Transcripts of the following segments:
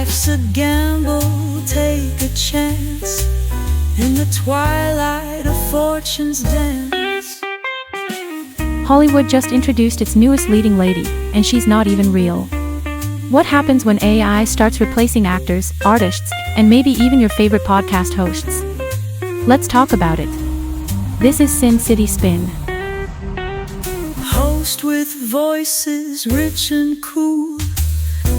Life's a gamble, take a chance in the twilight of fortune's dance. Hollywood just introduced its newest leading lady, and she's not even real. What happens when AI starts replacing actors, artists, and maybe even your favorite podcast hosts? Let's talk about it. This is Sin City Spin. Host with voices rich and cool,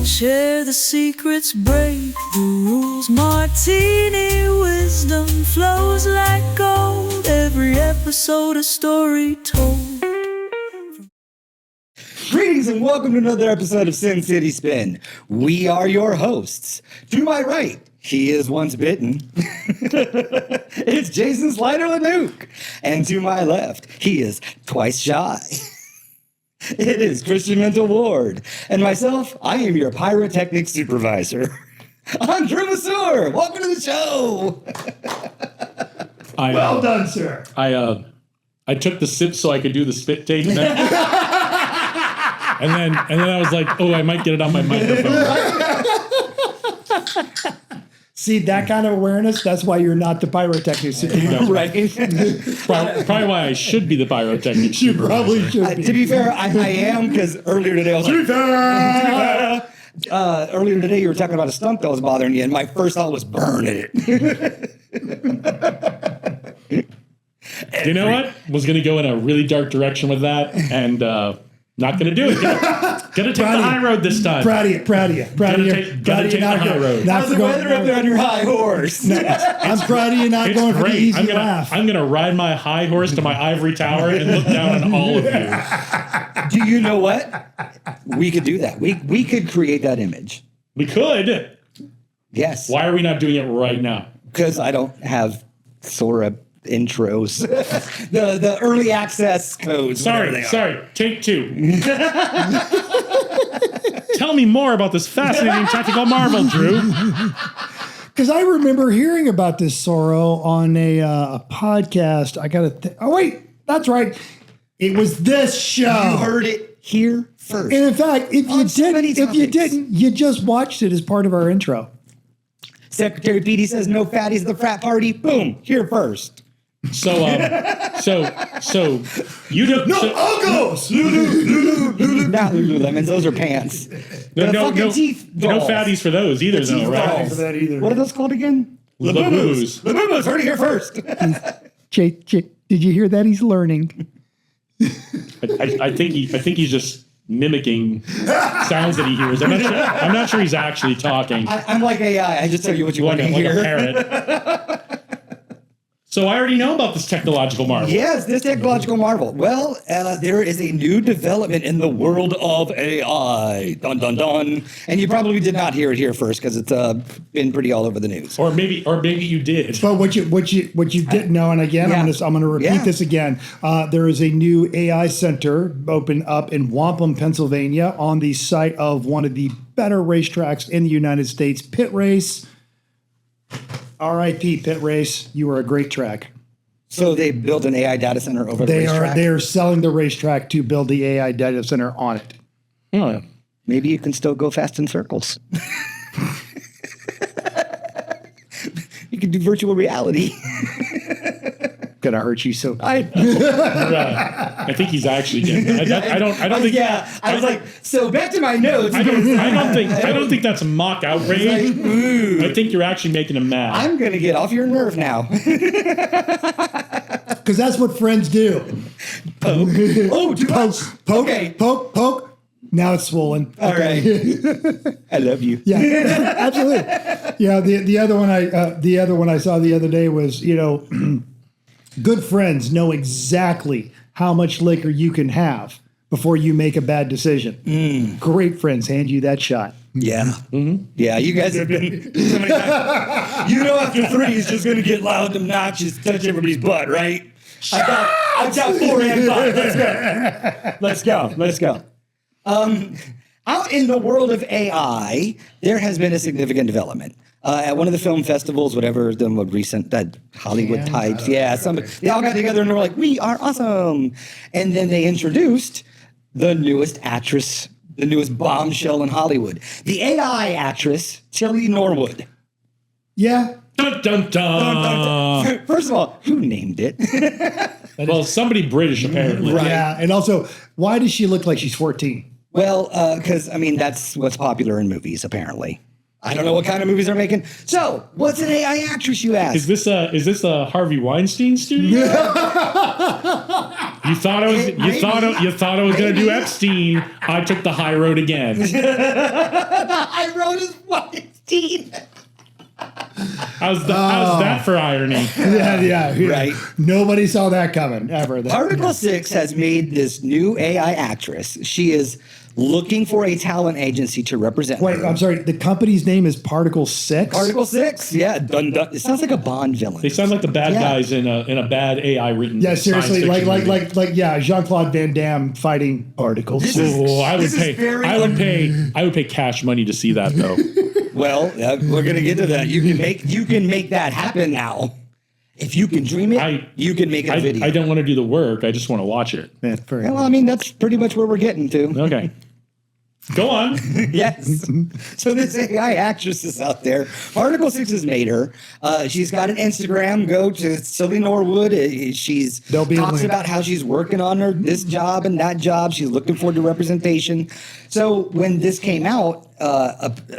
share the secrets, break the rules. Martini wisdom flows like gold, every episode a story told. Greetings and welcome to another episode of Sin City Spin. We are your hosts. To my right, he is once bitten. It's Jason Slider LeDuc. And to my left, he is twice shy. It is Christian Mental Ward. And myself, I am your pyrotechnic supervisor. I'm Drew Masur. Welcome to the show. Well done, sir. I took the sip so I could do the spit take. And then I was like, oh, I might get it on my microphone. See, that kind of awareness, that's why you're not the pyrotechnic supervisor. Right. Probably why I should be the pyrotechnic You supervisor. probably should be. To be fair, I am, because earlier today I was like, earlier today you were talking about a stump that was bothering you, and my first thought was burn it. You know what? Was going to go in a really dark direction with that, and not going to do it. Going to take the high road this time. Proud of you. Going to take the high road. How's the weather up there on your high horse? I'm proud of you not It's going for the great. easy I'm gonna laugh. ride my high horse to my ivory tower and look down on all of you. Do you know what? We could do that. We could create that image. We could. Yes. Why are we not doing it right now? Because I don't have Sora intros. the early access codes. Sorry. Take two. Tell me more about this fascinating technical marvel, Drew. Because I remember hearing about this Sorrow on a podcast. I got to oh, wait. That's right. It was this show. You heard it here first. And in fact, if you didn't, you just watched it as part of our intro. Secretary Petey says no fatties at the frat party. Boom. Here first. So you don't. No, Uggos! Not Lululemons. Those are pants. No Teeth no dolls. fatties for those either, though, Teeth right? dolls. For that either. What are those called again? Labubu's. Labubu's. Heard it here first. Did you hear that? He's learning. I think he's just mimicking sounds that he hears. I'm not sure he's actually talking. I'm like AI. I just tell you what you want to Like hear. a parrot. So I already know about this technological marvel. Yes, this technological marvel. Well, there is a new development in the world of AI. Dun dun dun. And you probably did not hear it here first because it's been pretty all over the news. Or maybe you did. But what you didn't know, and again, Yeah. I'm going to repeat this again. There is a new AI center opened up in Wampum, Pennsylvania, on the site of one of the better racetracks in the United States, Pit Race. R.I.P. Pit Race. You were a great track. So they built an AI data center over the racetrack? They are selling the racetrack to build the AI data center on it. Oh, maybe you can still go fast in circles. You can do virtual reality. Gonna hurt you so. I think he's actually getting it. I don't think. Yeah, I was like, so back to my notes. I don't think that's mock outrage. I think you're actually making him mad. I'm gonna get off your nerve now. Because that's what friends do. Poke. Oh, too much. Poke. Okay. Poke. Now it's swollen. All right. I love you. Yeah, absolutely. Yeah, the other one I saw the other day was, good friends know exactly how much liquor you can have before you make a bad decision. Great friends hand you that shot. Yeah. Mm-hmm. Yeah, you guys have been so many times. You know after 3 it's just going to get loud and obnoxious, touch everybody's butt, right? I got 4 and 5. Let's go. Out in the world of AI, there has been a significant development. At one of the film festivals, whatever, the more recent, that Hollywood types, they all got together and they were like, we are awesome. And then they introduced the newest actress the newest bombshell in Hollywood. The AI actress, Tilly Norwood. Yeah. Dun, dun, dun. First of all, who named it? Well, somebody British, apparently. Right. Yeah. And also, why does she look like she's 14? Well, because, I mean, that's what's popular in movies, apparently. I don't know what kind of movies they're making. So, what's an AI actress, you ask? Is this a Harvey Weinstein studio? You thought I was going to do Epstein. I took the high road again. I wrote his Weinstein. How's that for irony? Yeah. Right. Nobody saw that coming ever. Article 6 has made this new AI actress. She is looking for a talent agency to represent Wait, her. I'm sorry. The company's name is Particle 6? Article 6? Yeah. Dun, dun. It sounds like a Bond villain. They sound like the bad guys in a bad AI written. Yeah, seriously, science fiction movie. yeah, Jean-Claude Van Damme fighting Particle 6. Oh, I would This is very I would pay cash money to see that though. Well, we're going to get to that. You can make that happen now. If you can dream it, you can make a video. I don't want to do the work. I just want to watch it. That's fair. Well, I mean, that's pretty much where we're getting to. Okay. Go on. Yes. So this AI actress is out there. Article 6 has made her. She's got an Instagram. Go to Tilly Norwood. She's talks about how she's working on this job and that job. She's looking forward to representation. So when this came out,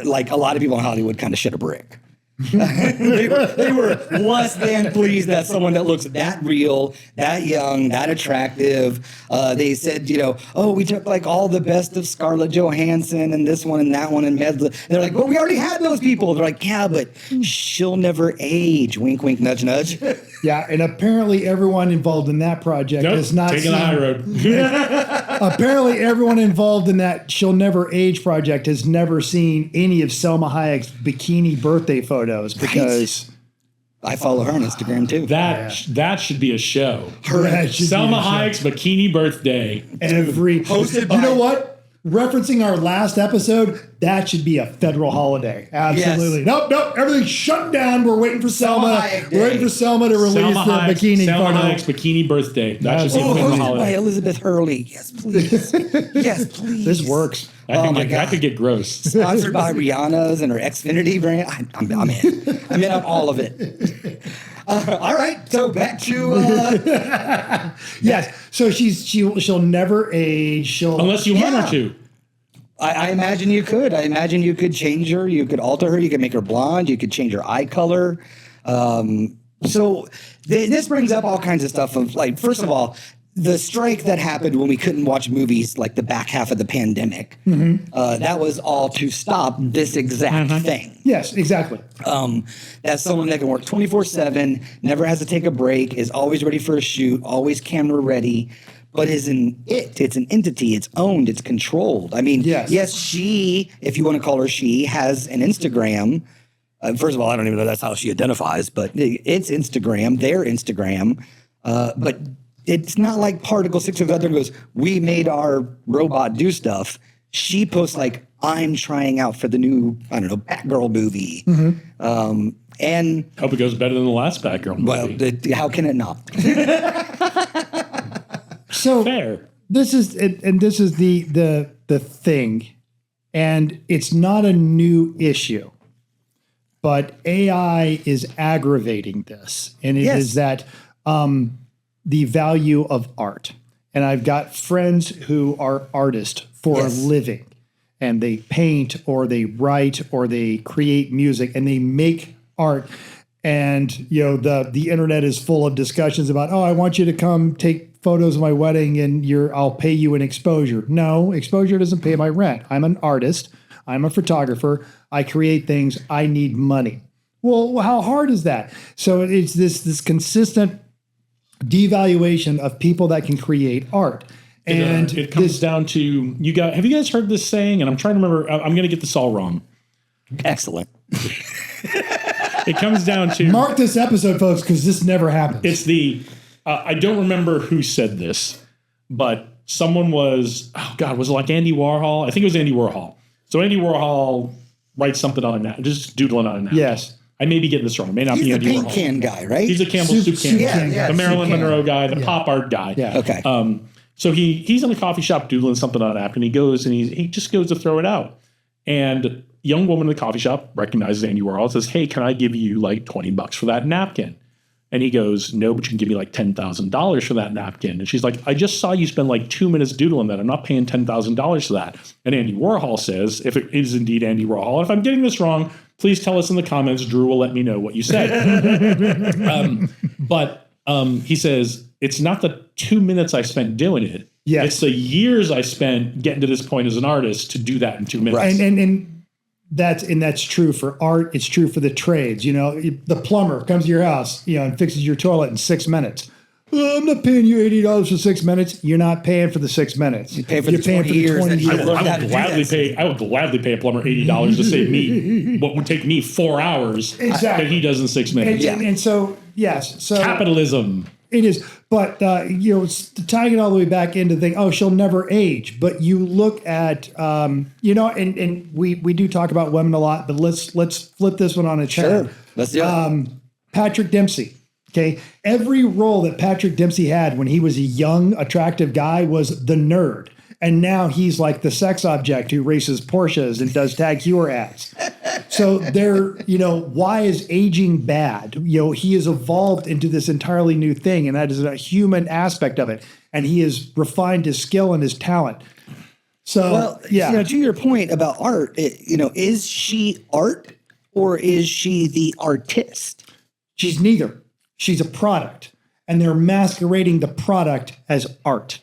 like a lot of people in Hollywood kind of shit a brick. they were less than pleased that someone that looks that real, that young, that attractive. They said, oh, we took like all the best of Scarlett Johansson and this one and that one and Medla. They're like, well, we already had those people. They're like, yeah, but she'll never age. Wink, wink, nudge, nudge. Yeah, and apparently everyone involved in that project has not taking the high road. Apparently everyone involved in that She'll Never Age project has never seen any of Selma Hayek's bikini birthday photos because I follow her on Instagram too. That should be a show. Selma Hayek's bikini birthday. Hosted by, you know what? Referencing our last episode, that should be a federal holiday. Absolutely. Yes. Nope. Everything's shut down. We're waiting for Selma. Hayek We're waiting for Selma to release the bikini Selma photo. Hayek's bikini birthday. That should be a federal hosted by holiday. Elizabeth Hurley. Yes, please. Yes, please. This works. That could get gross. Sponsored by Rihanna's and her Xfinity brand. I'm in. I'm in on all of it. All right. So back to Yes. So she'll never age. Unless you want her to. I imagine you could. I imagine you could change her. You could alter her. You could make her blonde. You could change her eye color. So this brings up all kinds of stuff of like, first of all, the strike that happened when we couldn't watch movies like the back half of the pandemic. That was all to stop this exact thing. Yes, exactly. That's someone that can work 24/7, never has to take a break, is always ready for a shoot, always camera ready. But it's an entity, it's owned, it's controlled. I mean, yes, she, if you want to call her she, has an Instagram. First of all, I don't even know that's how she identifies, but it's Instagram, their Instagram. But it's not like Particle 6 goes out there and goes, we made our robot do stuff. She posts like, I'm trying out for the new, I don't know, Batgirl movie. And hope it goes better than the last Batgirl movie. Well, how can it not? So fair. This is the thing, and it's not a new issue, but AI is aggravating this, and it is that the value of art. And I've got friends who are artists for a living, and they paint or they write or they create music and they make art. And the internet is full of discussions about, I want you to come take photos of my wedding and I'll pay you an exposure. No, exposure doesn't pay my rent. I'm an artist. I'm a photographer. I create things. I need money. Well, how hard is that? So it's this consistent devaluation of people that can create art. And it comes down to have you guys heard this saying? And I'm trying to remember, I'm going to get this all wrong. Excellent. It comes down to mark this episode, folks, because this never happens. It's I don't remember who said this, but someone was it like Andy Warhol? I think it was Andy Warhol. So Andy Warhol writes something on a just doodling on a napkin. Yes. I may be getting this wrong. It may not be Andy Warhol. He's the paint can guy, right? He's a Campbell soup can guy. The Marilyn Monroe guy, the pop art guy. Yeah. Okay. So he's in a coffee shop doodling something on a napkin. He goes and he just goes to throw it out. And a young woman in the coffee shop recognizes Andy Warhol and says, "Hey, can I give you like $20 for that napkin?" And he goes, "No, but you can give me like $10,000 for that napkin." And she's like, "I just saw you spend like 2 minutes doodling that. I'm not paying $10,000 for that." And Andy Warhol says, if it is indeed Andy Warhol, if I'm getting this wrong, please tell us in the comments. Drew will let me know what you said. But he says, it's not the 2 minutes I spent doing it. Yes. It's the years I spent getting to this point as an artist to do that in 2 minutes. Right. And that's true for art. It's true for the trades. You know, the plumber comes to your house, you know, and fixes your toilet in 6 minutes. "Oh, I'm not paying you $80 for 6 minutes." You're not paying for the 6 minutes. You pay for the 20 years that you learned how to do that. I would gladly pay a plumber $80 to save me what would take me 4 hours Exactly. that he does in 6 minutes. And so, yes. So Capitalism. it is. But, you know, tying it all the way back into the thing, oh, she'll never age. But you look at, you know, and we do talk about women a lot, but let's flip this one on its head. Sure. Let's do it. Patrick Dempsey. Okay. Every role that Patrick Dempsey had when he was a young, attractive guy was the nerd. And now he's like the sex object who races Porsches and does Tag Heuer ads. So you know, why is aging bad? You know, he has evolved into this entirely new thing, and that is a human aspect of it. And he has refined his skill and his talent. So, Well, yeah. you know, to your point about art, you know, is she art or is she the artist? She's neither. She's a product, and they're masquerading the product as art.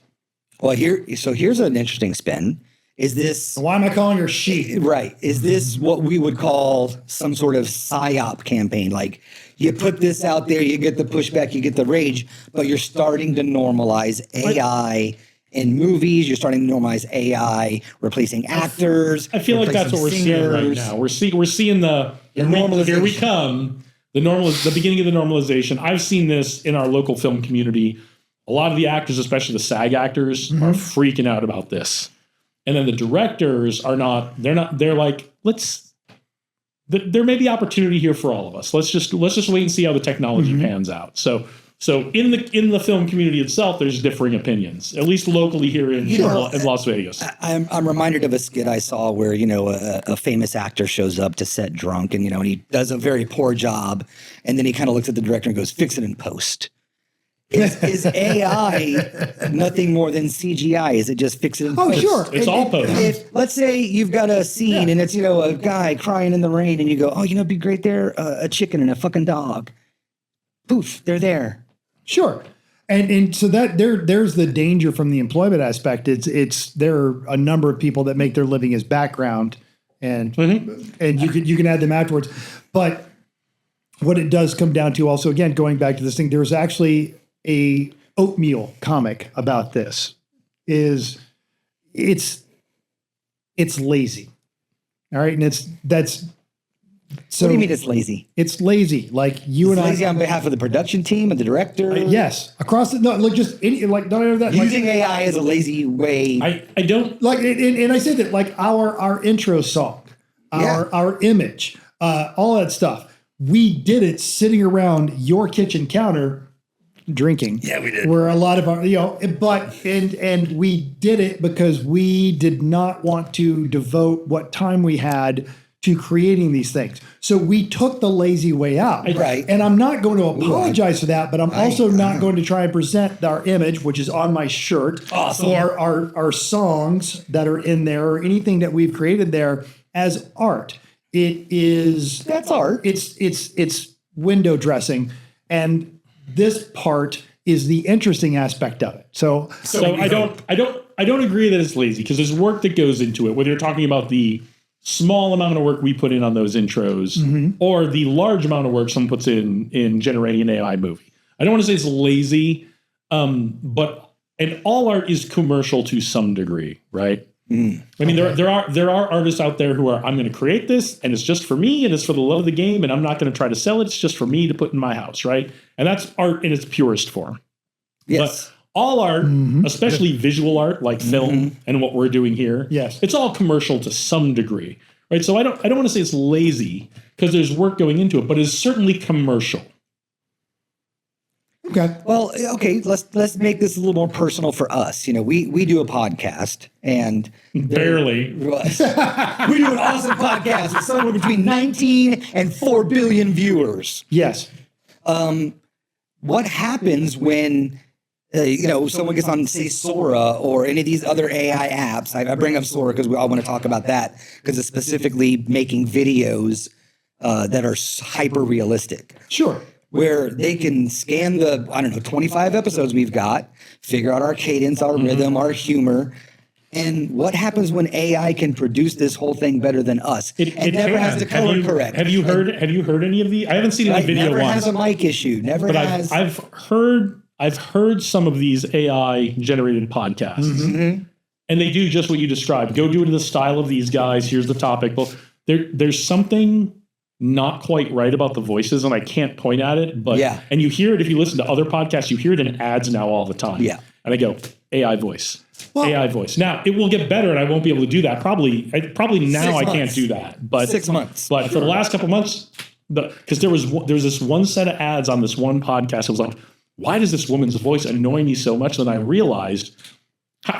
Well, here's an interesting spin. Is this Why am I calling her she? right? Is this what we would call some sort of psyop campaign? Like you put this out there, you get the pushback, you get the rage, but you're starting to normalize AI in movies. You're starting to normalize AI replacing actors. I feel like that's what we're seeing right singers. now. We're seeing the normalization. Here we come. The beginning of the normalization. I've seen this in our local film community. A lot of the actors, especially the SAG actors, are freaking out about this. And then the directors are not, they're like, there may be opportunity here for all of us. Let's just wait and see how the technology pans out. So in the film community itself, there's differing opinions, at least locally here in Las Vegas. I'm reminded of a skit I saw where, you know, a famous actor shows up to set drunk and, you know, and he does a very poor job. And then he kind of looks at the director and goes, "Fix it in post." Is AI nothing more than CGI? Is it just fix it in post? Oh, sure. It's all post. If let's say you've got a scene and it's, you know, a guy crying in the rain and you go, "Oh, you know, it'd be great there, a chicken and a fucking dog." Poof, they're there. Sure. And so that there's the danger from the employment aspect. There are a number of people that make their living as background and you can add them afterwards. But what it does come down to also, again, going back to this thing, there's actually a oatmeal comic about this. It's lazy. All right. And that's so What do you mean it's lazy? it's lazy. Like you It's and lazy I. on behalf of the production team and the director. Yes. Across the, no, like just any, like none of that. Like, Using AI is a lazy way. I don't. like and I say that like our intro song, our image, all that stuff. We did it sitting around your kitchen counter drinking. Yeah, we did. Where a lot of our, you know, and we did it because we did not want to devote what time we had to creating these things. So we took the lazy way out. Right. And I'm not going to apologize for that, but I'm also not going to try and present our image, which is on my shirt, or our songs that are in there, or anything that we've created there as art. It is That's art. It's window dressing, and this part is the interesting aspect of it. So I don't agree that it's lazy because there's work that goes into it. Whether you're talking about the small amount of work we put in on those intros, or the large amount of work someone puts in generating an AI movie. I don't want to say it's lazy, but all art is commercial to some degree, right? I mean, there are artists out there who are, I'm going to create this and it's just for me and it's for the love of the game and I'm not going to try to sell it. It's just for me to put in my house, right? And that's art in its purest form. Yes. But all art, especially visual art like film and what we're doing here, Yes. it's all commercial to some degree, right? So I don't want to say it's lazy because there's work going into it, but it's certainly commercial. Okay. Well, okay, let's make this a little more personal for us. You know, we do a podcast and Barely. we do an awesome podcast with somewhere between 19 and 4 billion viewers. Yes. What happens when someone gets on, say, Sora or any of these other AI apps? I bring up Sora because we all want to talk about that because it's specifically making videos that are hyper realistic. Sure. Where they can scan the 25 episodes we've got, figure out our cadence, our rhythm, our humor. And what happens when AI can produce this whole thing better than us? It never has to color correct. Have you heard any of the? I haven't seen any video never ones. Never has a mic issue. Never but has. I've heard some of these AI generated podcasts, and they do just what you described. Go do it in the style of these guys. Here's the topic. Well, there's something not quite right about the voices, and I can't point at it. But and you hear it if you listen to other podcasts. You hear it in ads now all the time. Yeah, and I go AI voice. AI voice. Now it will get better, and I won't be able to do that. Probably now I can't do that. But 6 months. But for the last couple months, because there was this one set of ads on this one podcast. It was like, why does this woman's voice annoy me so much? Then I realized,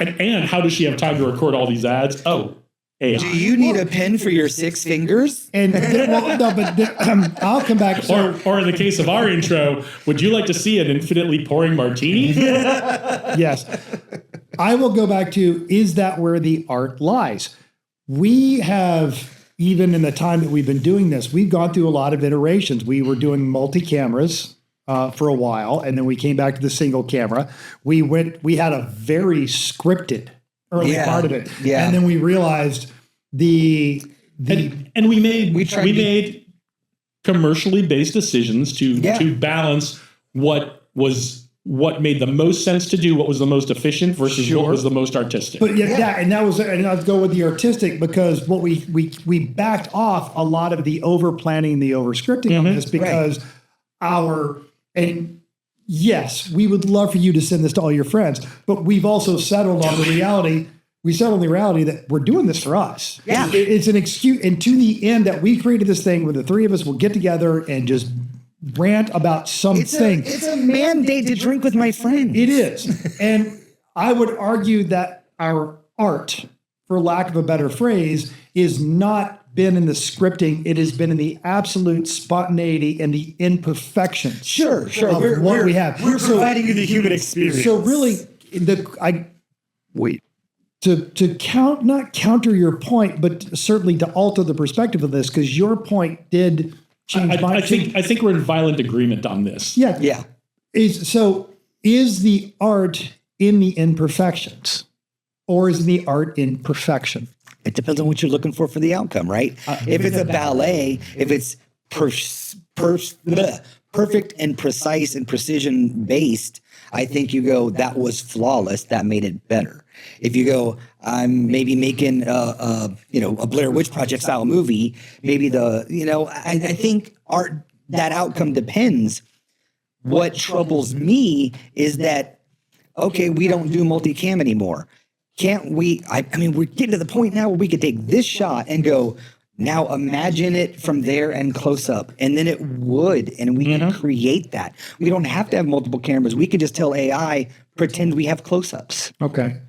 and how does she have time to record all these ads? Oh, AI. Do you need a pen for your 6 fingers? And I'll come back. Or in the case of our intro, would you like to see an infinitely pouring martini? Yes. I will go back to, is that where the art lies? We have, even in the time that we've been doing this, we've gone through a lot of iterations. We were doing multi-cameras for a while, and then we came back to the single camera. We had a very scripted early part of it. Yeah. And then we realized we made commercially based decisions to balance what made the most sense to do, what was the most efficient versus what was the most artistic. But and I'll go with the artistic because what we backed off a lot of the over planning, the over scripting on this because and yes, we would love for you to send this to all your friends, but we've also settled on the reality. We settled on the reality that we're doing this for us. Yeah. It's an excuse. And to the end that we created this thing where the three of us will get together and just rant about something. It's a mandate to drink with my friends. It is. And I would argue that our art, for lack of a better phrase, is not been in the scripting. It has been in the absolute spontaneity and the imperfections. Sure. Of what we have. We're providing you the human experience. So really, to not counter your point, but certainly to alter the perspective of this, because your point did change my. I think we're in violent agreement on this. Yeah. Is the art in the imperfections, or is the art in perfection? It depends on what you're looking for the outcome, right? If it's a ballet, if it's perfect and precise and precision based, I think you go, that was flawless. That made it better. If you go, I'm maybe making a Blair Witch Project style movie, maybe I think art, that outcome depends. What troubles me is that, okay, we don't do multicam anymore. Can't we? We're getting to the point now where we could take this shot and go, now imagine it from there and close up. And then it would, and we can create that. We don't have to have multiple cameras. We could just tell AI, pretend we have close-ups. Okay.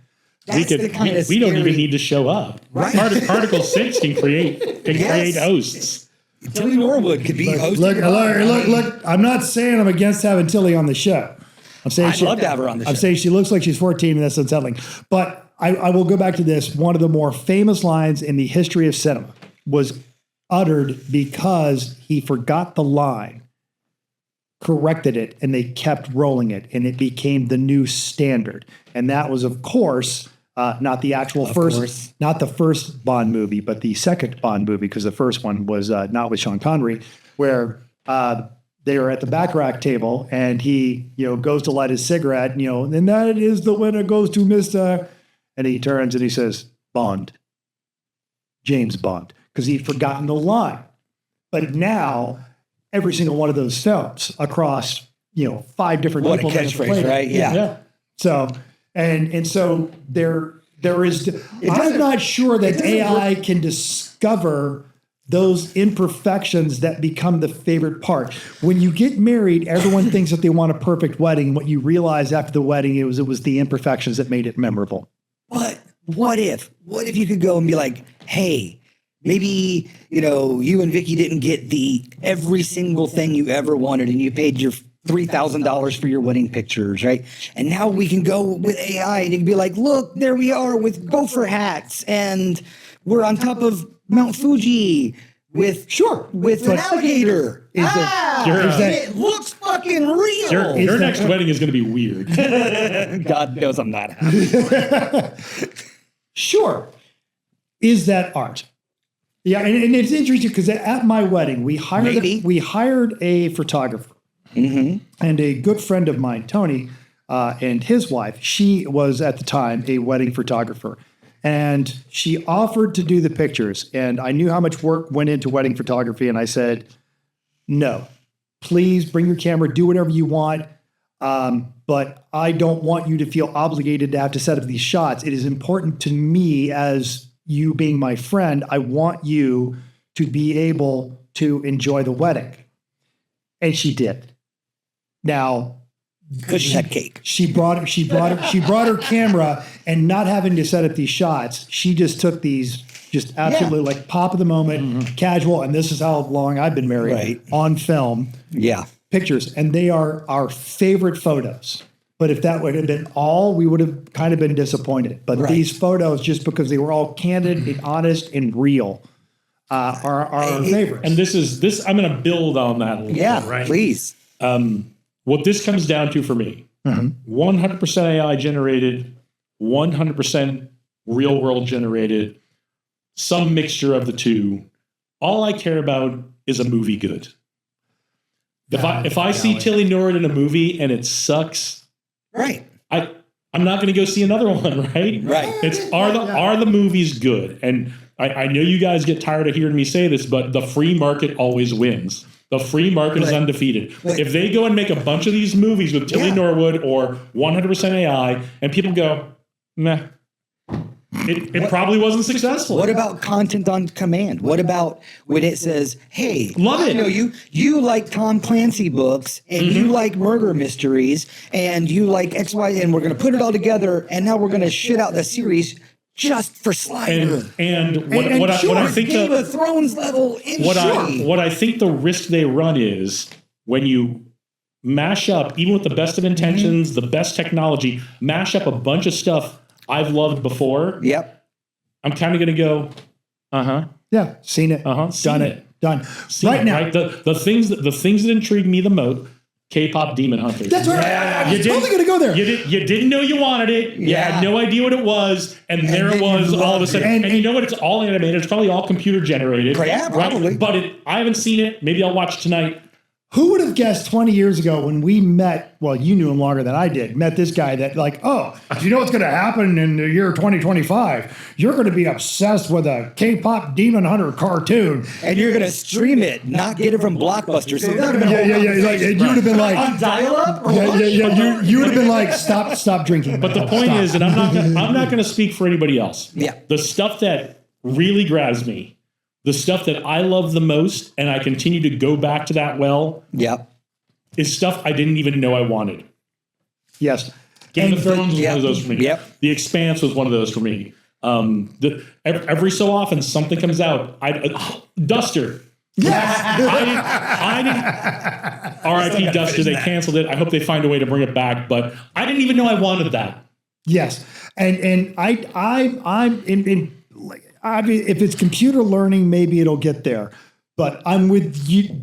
We don't even need to show up. Right. Particle 6 can create hosts. Tilly Norwood could be hosting. Look, I'm not saying I'm against having Tilly on the show. I'd love to have her on the show. I'm saying she looks like she's 14 and that's unsettling. But I will go back to this. One of the more famous lines in the history of cinema was uttered because he forgot the line, corrected it, and they kept rolling it, and it became the new standard. And that was, of course, not the not the first Bond movie, but the second Bond movie, because the first one was not with Sean Connery, where they were at the Baccarat table, and he, goes to light his cigarette, and that is the winner goes to Mr. And he turns and he says, Bond, James Bond, because he'd forgotten the line. But now, every single one of those films across, 5 different people. What a catchphrase, right? Yeah. So, and so there is, I'm not sure that AI can discover those imperfections that become the favorite part. When you get married, everyone thinks that they want a perfect wedding. What you realize after the wedding, it was the imperfections that made it memorable. But what if you could go and be like, hey, maybe, you and Vicky didn't get every single thing you ever wanted, and you paid your $3,000 for your wedding pictures, right? And now we can go with AI and you can be like, look, there we are with gopher hats, and we're on top of Mount Fuji with an alligator. It looks fucking real. Your next wedding is going to be weird. God knows I'm not happy. Sure. Is that art? Yeah, and it's interesting because at my wedding, we hired a photographer. Mm-hmm. And a good friend of mine, Tony, and his wife, she was at the time a wedding photographer. And she offered to do the pictures. And I knew how much work went into wedding photography. And I said, no, please bring your camera, do whatever you want. But I don't want you to feel obligated to have to set up these shots. It is important to me, as you being my friend, I want you to be able to enjoy the wedding. And she did. Now, because she had cake. She brought her camera, and not having to set up these shots, she just took these just absolutely like pop of the moment, casual, and this is how long I've been married, on film. Yeah. Pictures, and they are our favorite photos. But if that would have been all, we would have kind of been disappointed. But these photos, just because they were all candid and honest and real, are our favorites. And this I'm going to build on that a little bit, right? Please. What this comes down to for me, 100% AI generated, 100% real world generated, some mixture of the two. All I care about is a movie good. If I see Tilly Norwood in a movie and it sucks, I'm not going to go see another one, right? Right. It's are the movies good? And I know you guys get tired of hearing me say this, but the free market always wins. The free market is undefeated. If they go and make a bunch of these movies with Tilly Norwood or 100% AI, and people go, meh, it probably wasn't successful. What about content on command? What about when it says, hey, Love it. I know you like Tom Clancy books, and you like murder mysteries, and you like XY, and we're going to put it all together, and now we're going to shit out the series just for Slider. And what I think Game of Thrones level what I think the risk they run is when you mash up, even with the best of intentions, the best technology, mash up a bunch of stuff I've loved before. Yep. I'm kind of going to go, Yeah, seen it. Done it. Done. Right now. Right? The things that intrigue me the most, K-pop Demon Hunters. That's right. I was totally going to go there. You didn't know you wanted it. You had no idea what it was. And there it was all of a sudden. And you know what? It's all animated. It's probably all computer generated. Yeah, probably. Right? But I haven't seen it. Maybe I'll watch tonight. Who would have guessed 20 years ago when we met, well, you knew him longer than I did, met this guy that like, oh, do you know what's going to happen in the year 2025? You're going to be obsessed with a K-pop Demon Hunter cartoon. And you're going to stream it, not get it from Blockbuster. So You would have been like, on dial-up? You would have been like, stop drinking. But the point is, and I'm not going to speak for anybody else. Yeah. The stuff that really grabs me, the stuff that I love the most, and I continue to go back to that is stuff I didn't even know I wanted. Yes. Game of Thrones was one of those for me. Yep. The Expanse was one of those for me. Every so often something comes out. Duster. Yes. I didn't. R.I.P. Duster. They canceled it. I hope they find a way to bring it back. But I didn't even know I wanted that. Yes. And I'm in I mean, if it's computer learning, maybe it'll get there. But I'm with you.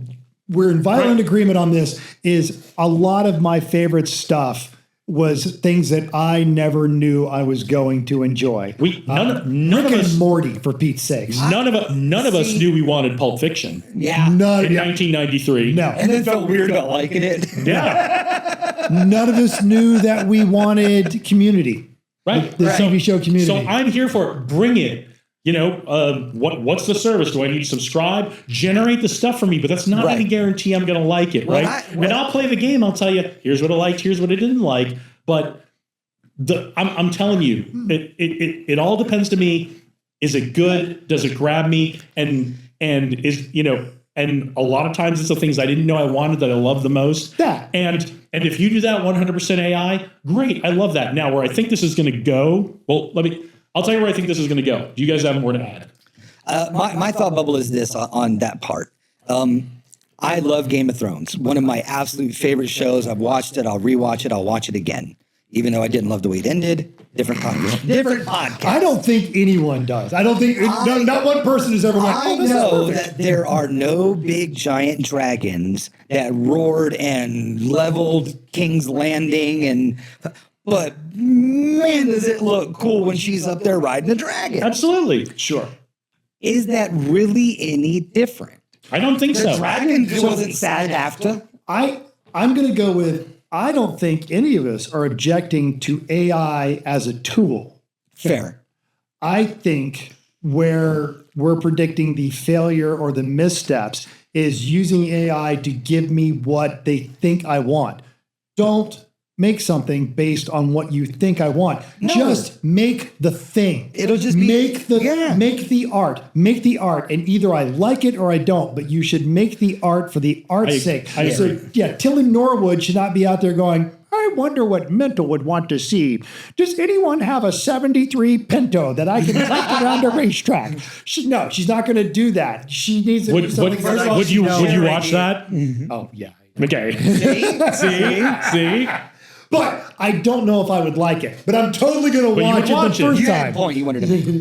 We're in violent agreement on this. Is a lot of my favorite stuff was things that I never knew I was going to enjoy. None Rick of us, and Morty, for Pete's sakes. None of us knew we wanted Pulp Fiction. Yeah. In 1993. No. And then felt weird about liking it. Yeah. None of us knew that we wanted Community. Right. The TV show Community. So I'm here for it. Bring it. What's the service? Do I need to subscribe? Generate the stuff for me, but that's not any guarantee I'm going to like it, right? And I'll play the game. I'll tell you, here's what I liked, here's what I didn't like. But I'm telling you, it all depends to me. Is it good? Does it grab me? And and is, and a lot of times it's the things I didn't know I wanted that I love the most. That. And if you do that 100% AI, great. I love that. Now, where I think this is going to go, I'll tell you where I think this is going to go. Do you guys have more to add? My thought bubble is this on that part. I love Game of Thrones. One of my absolute favorite shows. I've watched it. I'll rewatch it. I'll watch it again. Even though I didn't love the way it ended. Different podcast. I don't think anyone does. I don't think not one person has ever went. I know that there are no big giant dragons that roared and leveled King's Landing, but man, does it look cool when she's up there riding a dragon. Absolutely. Sure. Is that really any different? I don't think so. The dragon wasn't sad after. I'm going to go with, I don't think any of us are objecting to AI as a tool. Fair. I think where we're predicting the failure or the missteps is using AI to give me what they think I want. Don't make something based on what you think I want. No. Just make the thing. It'll just be make the art. Make the art, and either I like it or I don't. But you should make the art for the art's sake. I agree. So Tilly Norwood should not be out there going, I wonder what Mental would want to see. Does anyone have a 73 Pinto that I can take around a racetrack? She's not going to do that. She needs to do something. Would you watch that? Oh, yeah. Okay. See? But I don't know if I would like it. But I'm totally going to watch it the first You had time. a point you wanted to make. We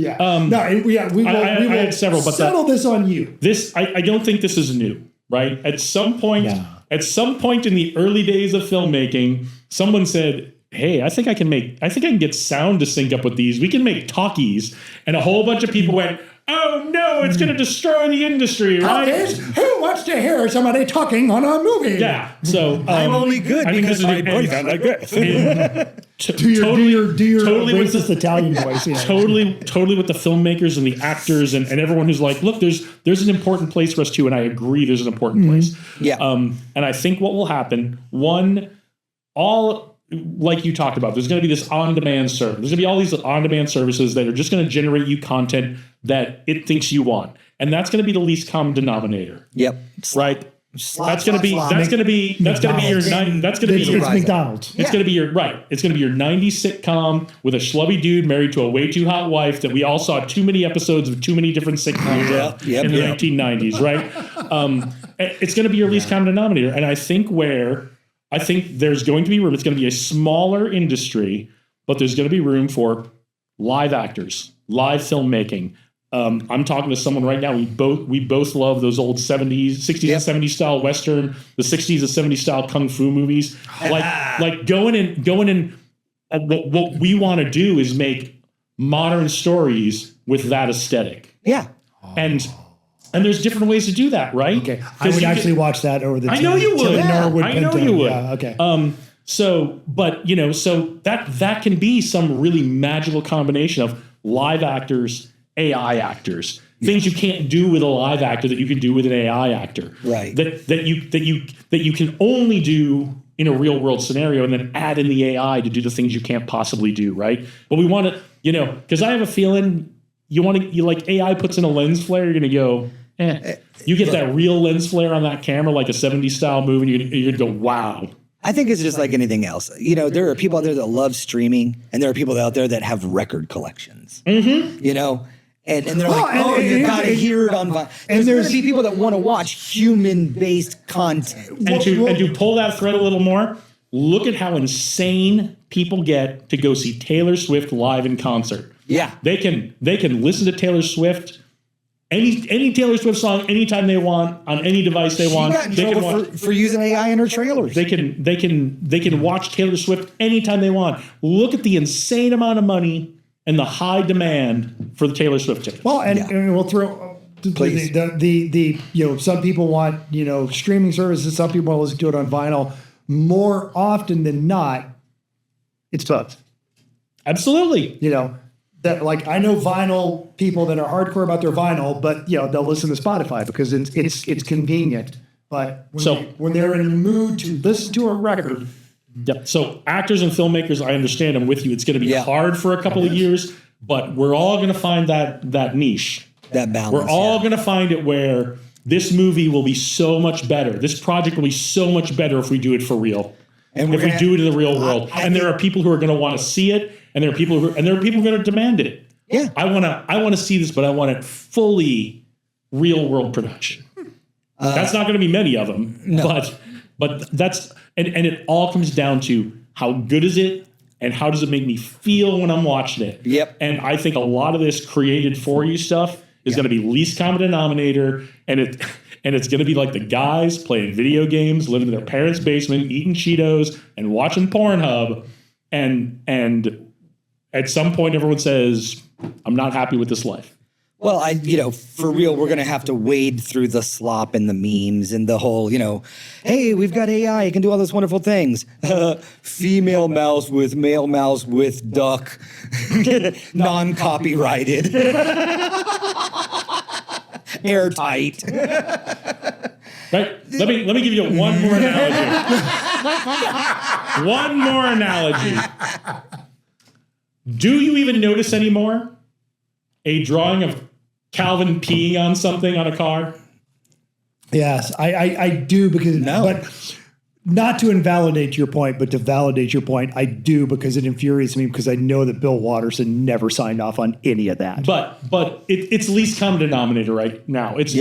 will had several, but settle this on you. I don't think this is new, right? At some point in the early days of filmmaking, someone said, hey, I think I can get sound to sync up with these. We can make talkies. And a whole bunch of people went, oh no, it's going to destroy the industry, right? Who wants to hear somebody talking on a movie? Yeah. So I'm only good because my boyfriend like good. Do your totally with racist Italian voice. Yeah. Totally with the filmmakers and the actors and everyone who's like, look, there's an important place for us too, and I agree there's an important place. Yeah. And I think what will happen, like you talked about, there's going to be this on-demand service. There's going to be all these on-demand services that are just going to generate you content that it thinks you want, and that's going to be the least common denominator. Yep. Right. That's going to be your McDonald's. It's going to be your 90s sitcom with a schlubby dude married to a way too hot wife that we all saw too many episodes of too many different sitcoms in the 1990s, right? It's going to be your least common denominator, and I think there's going to be room. It's going to be a smaller industry, but there's going to be room for live actors, live filmmaking. I'm talking to someone right now. We both love those old 60s and 70s style Western, the 60s and 70s style Kung Fu movies. Like going in. What we want to do is make modern stories with that aesthetic. Yeah. And there's different ways to do that, right? Okay, I would actually watch that over the. I know you would. I know you would. Yeah, okay. So that can be some really magical combination of live actors, AI actors, things you can't do with a live actor that you can do with an AI actor, right? That you can only do in a real world scenario, and then add in the AI to do the things you can't possibly do, right? But we want to, because I have a feeling you like AI puts in a lens flare, you're going to go. You get that real lens flare on that camera, like a 70s style movie, and you're going to go, wow. I think it's just like anything else. There are people out there that love streaming, and there are people out there that have record collections. Mm-hmm. And they're you got to hear it on vinyl. And there's going to be people that want to watch human-based content. And to pull that thread a little more, look at how insane people get to go see Taylor Swift live in concert. Yeah. They can listen to Taylor Swift, any Taylor Swift song anytime they want on any device they want. She got in trouble for using AI in her trailers. They can watch Taylor Swift anytime they want. Look at the insane amount of money and the high demand for the Taylor Swift ticket. Well, and we'll throw some people want streaming services. Some people want to listen to it on vinyl. More often than not, it's both. Absolutely. That like I know vinyl people that are hardcore about their vinyl, but they'll listen to Spotify because it's convenient. But when they're in the mood to listen to a record. Yep. So actors and filmmakers, I understand. I'm with you. It's going to be hard for a couple of years, but we're all going to find that niche. that balance. We're all going to find it where this movie will be so much better. This project will be so much better if we do it for real. And if we do it in the real world. And there are people who are going to want to see it, and there are people who are going to demand it. Yeah. I want to see this, but I want it fully real world production. That's not going to be many of them, but that's and it all comes down to how good is it and how does it make me feel when I'm watching it. Yep. And I think a lot of this created for you stuff is going to be least common denominator, and it's going to be like the guys playing video games, living in their parents' basement, eating Cheetos and watching Pornhub, and at some point everyone says, I'm not happy with this life. Well, for real, we're going to have to wade through the slop and the memes and the whole, hey, we've got AI, it can do all those wonderful things. Female mouse with male mouse with duck, non-copyrighted, airtight. Right? Let me give you one more analogy. One more analogy. Do you even notice anymore a drawing of Calvin peeing on something on a car? Yes, I do but not to invalidate your point, but to validate your point, I do because it infuriates me because I know that Bill Watterson never signed off on any of that. But it's least common denominator right now. Nowadays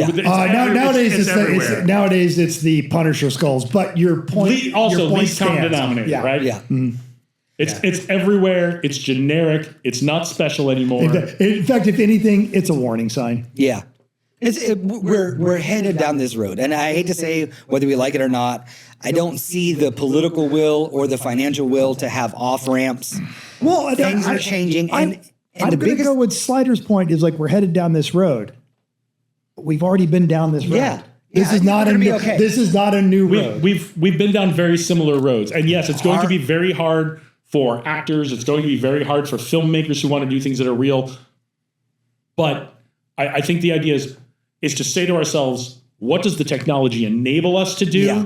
it's the Punisher skulls. But your point least common denominator, yeah. right? Yeah. Mm-hmm. It's everywhere. It's generic. It's not special anymore. In fact, if anything, it's a warning sign. Yeah. We're headed down this road. And I hate to say whether we like it or not, I don't see the political will or the financial will to have off-ramps. Well, things are changing. I'm going to go with Slider's point is like we're headed down this road. We've already been down this road. Yeah. This is not a new, this is not a new road. We've been down very similar roads. And yes, it's going to be very hard for actors. It's going to be very hard for filmmakers who want to do things that are real. But I think the idea is to say to ourselves, what does the technology enable us to do? Yeah.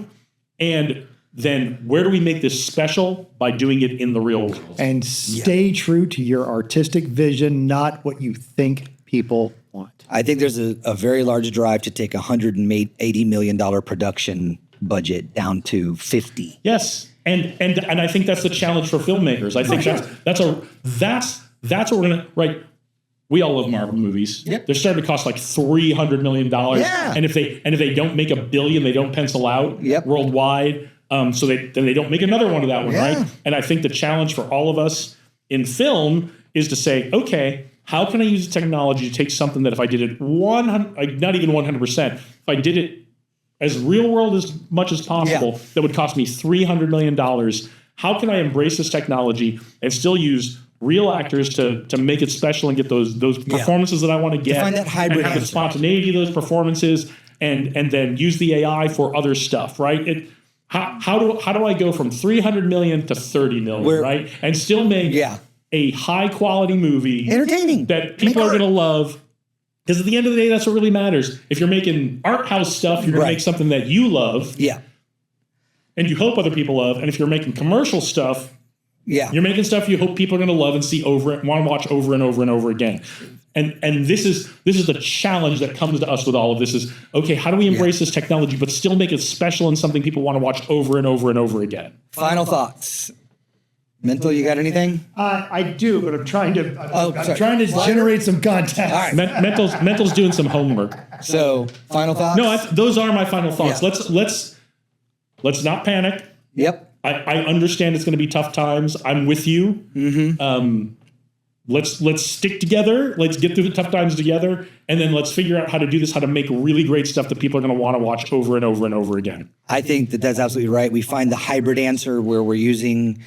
And then where do we make this special by doing it in the real world? And stay true to your artistic vision, not what you think people want. I think there's a very large drive to take $180 million production budget down to 50. Yes. And I think that's the challenge for filmmakers. I think that's what we're gonna right. We all love Marvel movies. Yep. They're starting to cost like $300 million. Yeah. And if they don't make $1 billion, they don't pencil out worldwide. So they don't make another one of that one, right? And I think the challenge for all of us in film is to say, okay, how can I use technology to take something that if I did it not even 100%, if I did it as real world as much as possible, that would cost me $300 million. How can I embrace this technology and still use real actors to make it special and get those performances that I want to get, find that hybrid and have the spontaneity of those performances, and then use the AI for other stuff, right? How do I go from 300 million to 30 million, right? And still make a high quality movie, entertaining, that people are going to love. Because at the end of the day, that's what really matters. If you're making art house stuff, you're going to make something that you love. Yeah. And you hope other people love. And if you're making commercial stuff, you're making stuff you hope people are going to love and see want to watch over and over and over again. And this is the challenge that comes to us with all of this is, okay, how do we embrace this technology but still make it special and something people want to watch over and over and over again? Final thoughts. Mental, you got anything? I do, but I'm trying to generate some content. All right. Mental's doing some homework. So, final thoughts? No, those are my final thoughts. Yeah. Let's not panic. Yep. I understand it's going to be tough times. I'm with you. Mm-hmm. Let's stick together. Let's get through the tough times together, and then let's figure out how to do this. How to make really great stuff that people are going to want to watch over and over and over again. I think that's absolutely right. We find the hybrid answer where we're using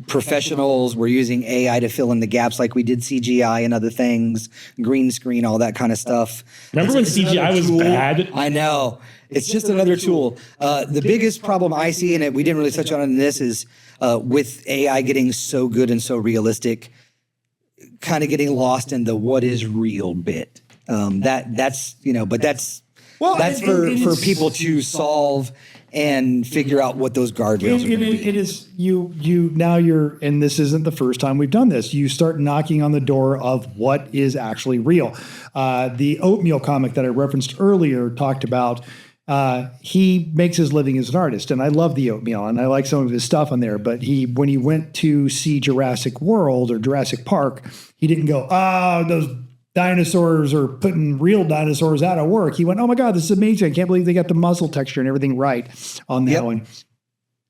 professionals, we're using AI to fill in the gaps, like we did CGI and other things, green screen, all that kind of stuff. Remember when CGI was bad? I know. It's just another tool. The biggest problem I see in it, we didn't really touch on it in this, is with AI getting so good and so realistic, kind of getting lost in the what is real bit. That's for people to solve and figure out what those guardrails are going to be. It is now you're, and this isn't the first time we've done this. You start knocking on the door of what is actually real. The Oatmeal comic that I referenced earlier talked about. He makes his living as an artist, and I love the Oatmeal, and I like some of his stuff on there. But when he went to see Jurassic World or Jurassic Park, he didn't go, those dinosaurs are putting real dinosaurs out of work. He went, oh my God, this is amazing. I can't believe they got the muscle texture and everything right on that one.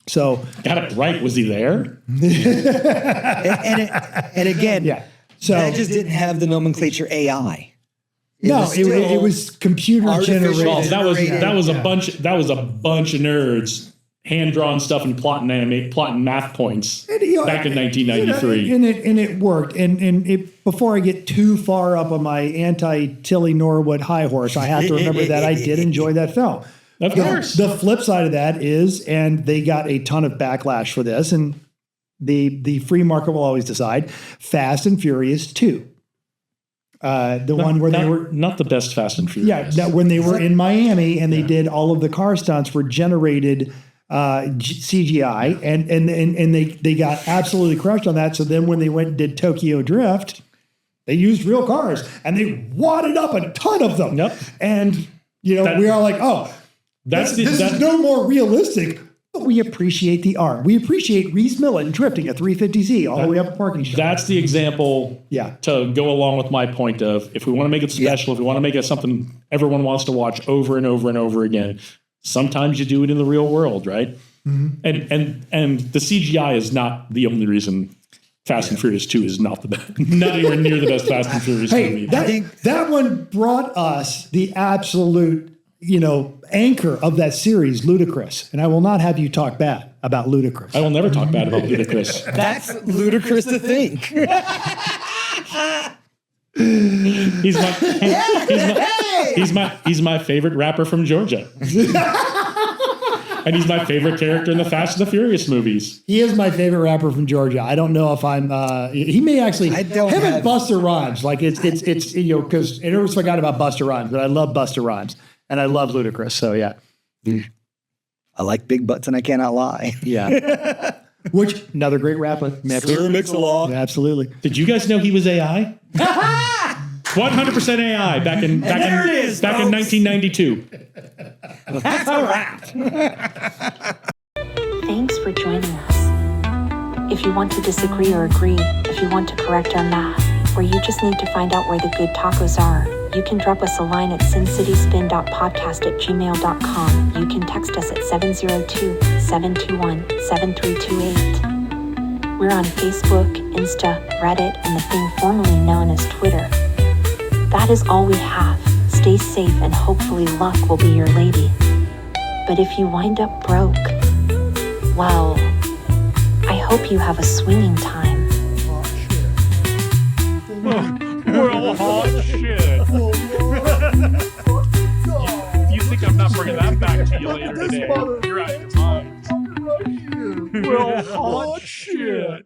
So got it right. Was he there? and again, so that just didn't have the nomenclature AI. It was computer generated. Oh, that was a bunch of nerds hand drawn stuff and plotting math points back in 1993. And it worked. And before I get too far up on my anti Tilly Norwood high horse, I have to remember that I did enjoy that film. Of course. The flip side of that is, and they got a ton of backlash for this, and the free market will always decide, Fast and Furious 2. One where they were not the best Fast and Furious. Yeah, when they were in Miami and they did all of the car stunts were generated CGI, and they got absolutely crushed on that. So then when they went and did Tokyo Drift, they used real cars and they wadded up a ton of them. Yep. And we are like, this is no more realistic. But we appreciate the art. We appreciate Reese Millen drifting a 350Z all the way up a parking strip. That's the example to go along with my point of, if we want to make it special, if we want to make it something everyone wants to watch over and over and over again, sometimes you do it in the real world, right? Mm-hmm. And the CGI is not the only reason Fast and Furious 2 is not anywhere near the best Fast and Furious movie. That one brought us the absolute anchor of that series, Ludacris. And I will not have you talk bad about Ludacris. I will never talk bad about Ludacris. That's ludicrous to think. He's my favorite rapper from Georgia. And he's my favorite character in the Fast and the Furious movies. He is my favorite rapper from Georgia. I don't know if I'm. He may actually. And Busta Rhymes, like it's because I always forgot about Busta Rhymes, but I love Busta Rhymes and I love Ludacris. So yeah, I like big butts and I cannot lie. Yeah, which another great rapper. Mix-a-lot. Absolutely. Did you guys know he was AI? 100% AI back in 1992. That's a wrap. Thanks for joining us. If you want to disagree or agree, if you want to correct our math, or you just need to find out where the good tacos are, you can drop us a line at sincityspin.podcast@gmail.com. You can text us at 702-721-7328. We're on Facebook, Insta, Reddit, and the thing formerly known as Twitter. That is all we have. Stay safe and hopefully luck will be your lady. But if you wind up broke, well, I hope you have a swinging time. Well, hot shit. You think I'm not bringing that back to you later today? You're out of your mind. Well, hot shit.